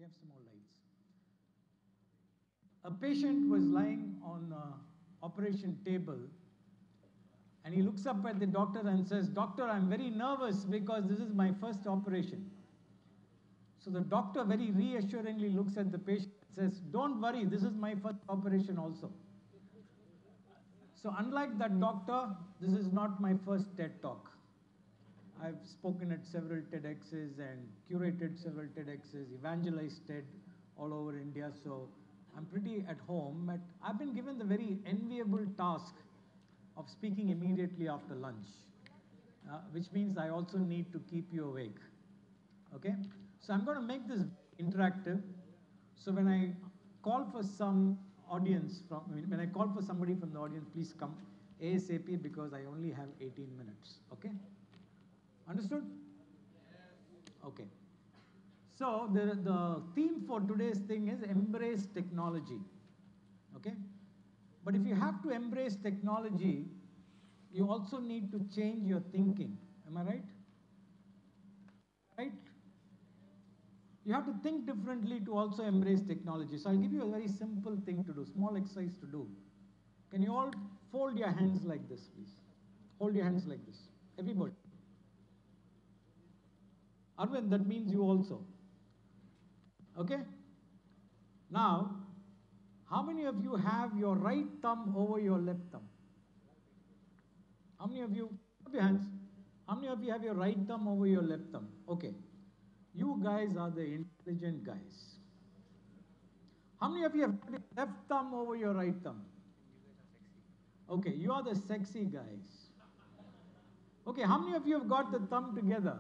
We have some more lights. A patient was lying on an operation table, and he looks up at the doctor and says, "Doctor, I'm very nervous because this is my first operation." So the doctor very reassuringly looks at the patient and says, "Don't worry, this is my first operation also." So unlike that doctor, this is not my first TED talk. I've spoken at several TEDx's and curated several TEDx's, evangelized TED all over India, so I'm pretty at home. But I've been given the very enviable task of speaking immediately after lunch, which means I also need to keep you awake. Okay? So I'm going to make this interactive. So when I call for some audience, when I call for somebody from the audience, please come ASAP because I only have 18 minutes. Okay? Understood? Okay. So the theme for today's thing is embrace technology. Okay? But if you have to embrace technology, you also need to change your thinking. Am I right? Right? You have to think differently to also embrace technology. So I'll give you a very simple thing to do, small exercise to do. Can you all fold your hands like this, please? Hold your hands like this. Everybody. Arvind, that means you also. Okay? Now, how many of you have your right thumb over your left thumb? How many of you, put your hands. How many of you have your right thumb over your left thumb? Okay. You guys are the intelligent guys. How many of you have your left thumb over your right thumb? Okay, you are the sexy guys. Okay, how many of you have got the thumb together?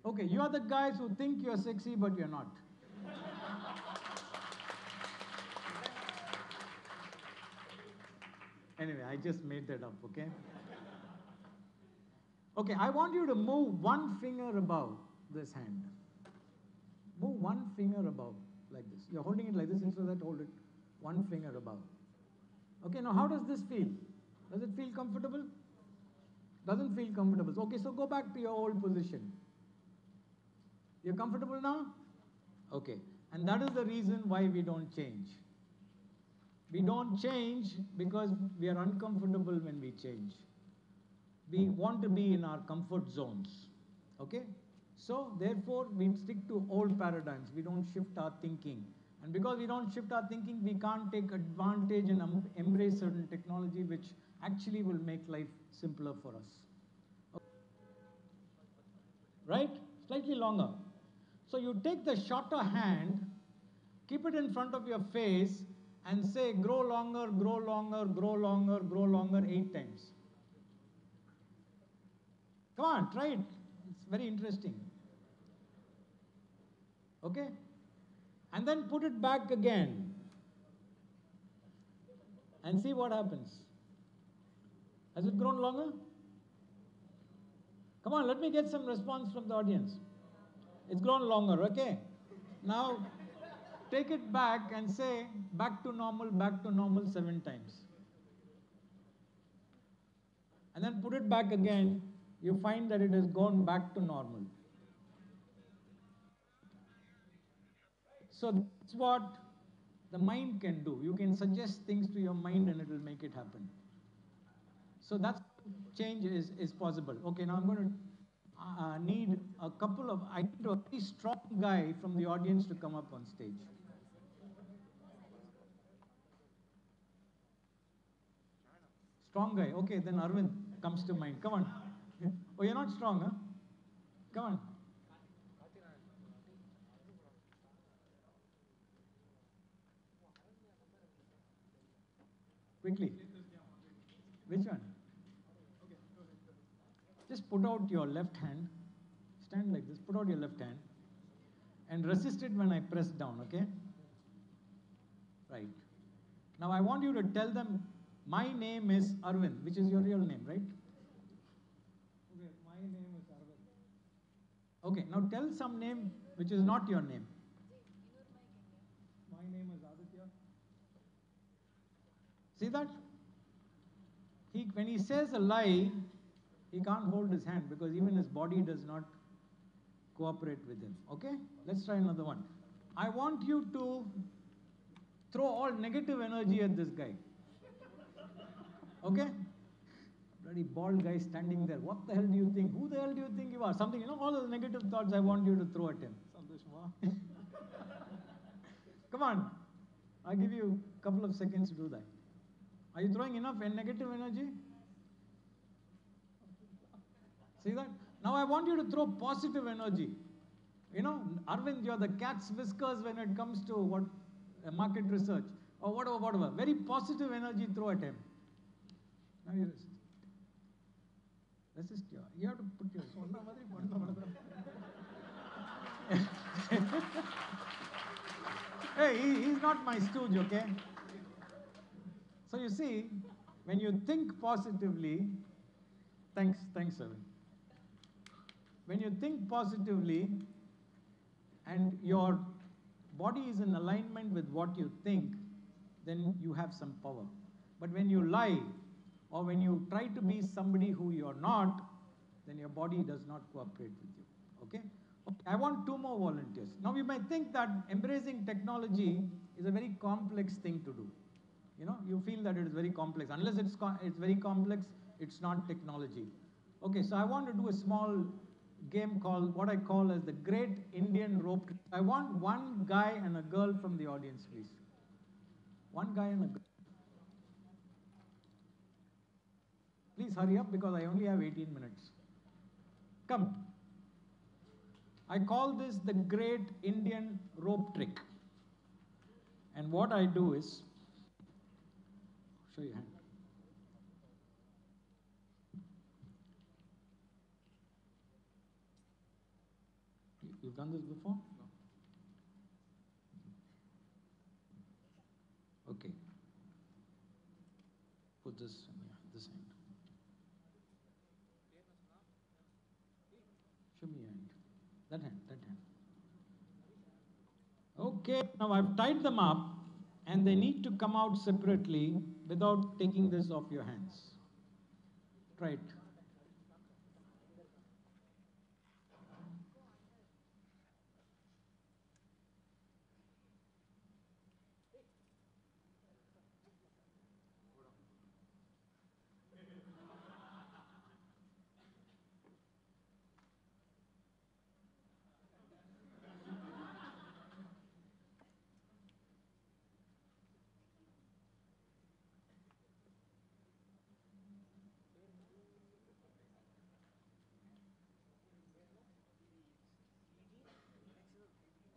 Okay, you are the guys who think you're sexy, but you're not. Anyway, I just made that up, okay? Okay, I want you to move one finger above this hand. Move one finger above, like this. You're holding it like this, instead of that, hold it one finger above. Okay, now how does this feel? Does it feel comfortable? Doesn't feel comfortable. Okay, so go back to your old position. You're comfortable now? Okay. And that is the reason why we don't change. We don't change because we are uncomfortable when we change. We want to be in our comfort zones. Okay? So, therefore, we stick to old paradigms. We don't shift our thinking. And because we don't shift our thinking, we can't take advantage and embrace certain technology which actually will make life simpler for us. Okay. Right? Slightly longer. So you take the shorter hand, keep it in front of your face, and say, grow longer, grow longer, grow longer, grow longer 8 times. Come on, try it. It's very interesting. Okay? And then put it back again. And see what happens. Has it grown longer? Come on, let me get some response from the audience. It's grown longer, okay? Now, take it back and say, back to normal 7 times. And then put it back again, you find that it has gone back to normal. So that's what the mind can do. You can suggest things to your mind and it will make it happen. So that's change is possible. Okay, now I'm going to need a couple of, I need a very strong guy from the audience to come up on stage. Strong guy. Okay, then Arvind comes to mind. Come on. Oh, you're not strong, huh? Come on. Quickly. Which one? Just put out your left hand. Stand like this. Put out your left hand. And resist it when I press down, okay? Right. Now I want you to tell them, my name is Arvind, which is your real name, right? Okay, my name is Arvind. Okay, now tell some name which is not your name. My name is Aditya. See that? When he says a lie, he can't hold his hand because even his body does not cooperate with him. Okay? Let's try another one. I want you to throw all negative energy at this guy. Okay? Bloody bald guy standing there. What the hell do you think? Who the hell do you think you are? Something, all those negative thoughts I want you to throw at him. Come on. I'll give you a couple of seconds to do that. Are you throwing enough negative energy? See that? Now I want you to throw positive energy. Arvind, you're the cat's whiskers when it comes to market research or whatever. Very positive energy throw at him. Now you resist. You have to put your Hey, he's not my stooge, okay? So you see, when you think positively, thanks, Arvind. When you think positively and your body is in alignment with what you think, then you have some power. But when you lie, or when you try to be somebody who you're not, then your body does not cooperate with you. Okay? I want 2 more volunteers. Now you might think that embracing technology is a very complex thing to do. You feel that it is very complex. Unless it's very complex, it's not technology. Okay, so I want to do a small game called what I call as the Great Indian Rope. I want one guy and a girl from the audience, please. One guy and a girl. Please hurry up because I only have 18 minutes. Come. I call this the Great Indian Rope Trick. And what I do is, show your hand. You've done this before? No. Okay. Put this this hand. Show me your hand. That hand. Okay, now I've tied them up and they need to come out separately without taking this off your hands. Try it.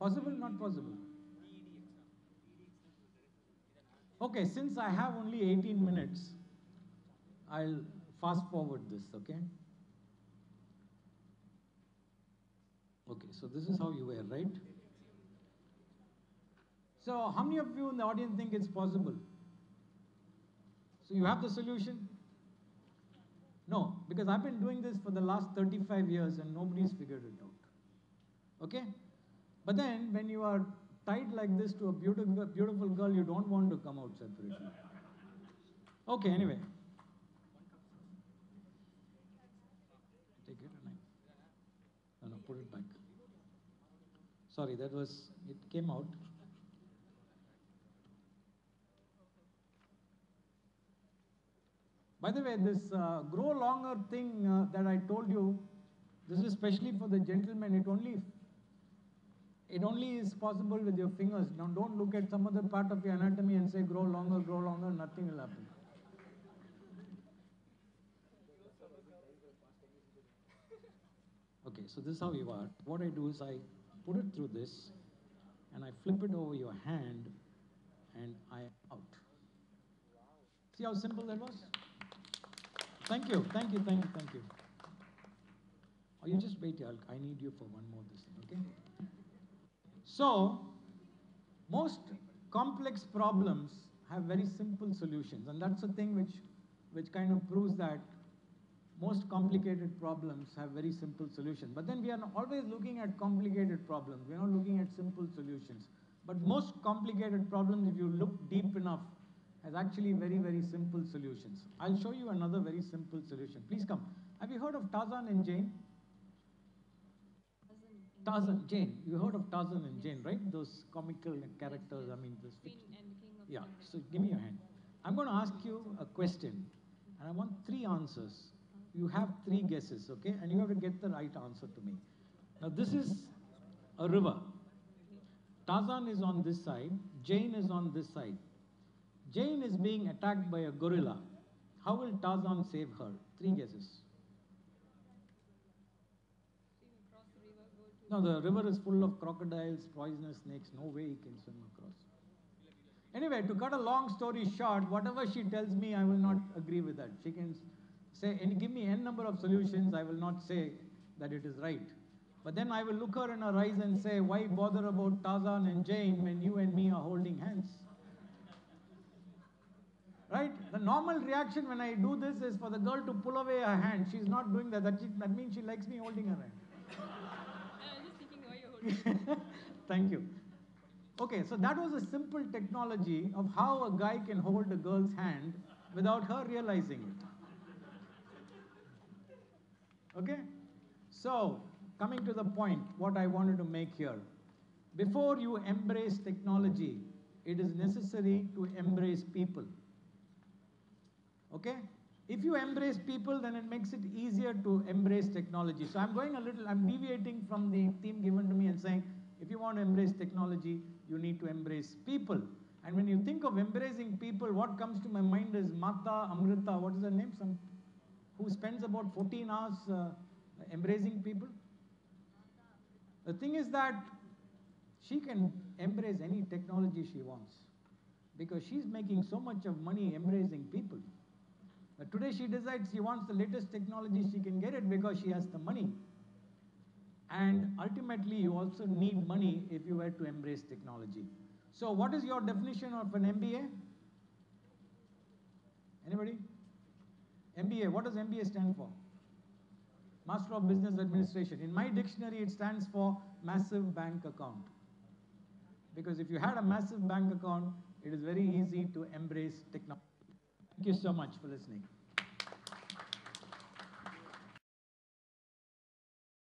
Possible, not possible? Okay, since I have only 18 minutes, I'll fast forward this, okay? Okay, so this is how you were, right? So how many of you in the audience think it's possible? So you have the solution? No, because I've been doing this for the last 35 years and nobody's figured it out. Okay? But then when you are tied like this to a beautiful girl, you don't want to come out separately. Okay, anyway. Take it and no, put it back. Sorry, it came out. By the way, this grow longer thing that I told you, this is especially for the gentlemen. It only is possible with your fingers. Now don't look at some other part of your anatomy and say grow longer, nothing will happen. Okay, so this is how you are. What I do is I put it through this and I flip it over your hand and I am out. See how simple that was? Thank you. Oh, you just wait, I need you for one more this thing, okay? So, most complex problems have very simple solutions, and that's the thing which kind of proves that most complicated problems have very simple solutions. But then we are always looking at complicated problems. We are not looking at simple solutions. But most complicated problems, if you look deep enough, has actually very, very simple solutions. I'll show you another very simple solution. Please come. Have you heard of Tarzan and Jane? Tarzan, Jane. You heard of Tarzan and Jane, right? Those comical characters. I mean, this. Queen and the King of Yeah. Jungle. So give me your hand. I'm going to ask you a question, and I want 3 answers. You have 3 guesses, okay? And you have to get the right answer to me. Now, this is a river. Tarzan is on this side. Jane is on this side. Jane is being attacked by a gorilla. How will Tarzan save her? 3 guesses. Swim across the river, go to. No, the river is full of crocodiles, poisonous snakes. No way he can swim across. Anyway, to cut a long story short, whatever she tells me, I will not agree with that. She can say, and give me n number of solutions, I will not say that it is right. But then I will look her in her eyes and say, why bother about Tarzan and Jane when you and me are holding hands? Right? The normal reaction when I do this is for the girl to pull away her hand. She's not doing that. That means she likes me holding her hand. I was just thinking why you're holding. Thank you. Okay, so that was a simple technology of how a guy can hold a girl's hand without her realizing it. Okay? So, coming to the point, what I wanted to make here. Before you embrace technology, it is necessary to embrace people. Okay? If you embrace people, then it makes it easier to embrace technology. So I'm deviating from the theme given to me and saying, if you want to embrace technology, you need to embrace people. And when you think of embracing people, what comes to my mind is Mata Amrita, what is her name? Who spends about 14 hours embracing people. The thing is that she can embrace any technology she wants because she's making so much of money embracing people. But today she decides she wants the latest technology, she can get it because she has the money. And ultimately, you also need money if you were to embrace technology. So what is your definition of an MBA? Anybody? MBA, what does MBA stand for? Master of Business Administration. In my dictionary, it stands for massive bank account. Because if you had a massive bank account, it is very easy to embrace technology. Thank you so much for listening.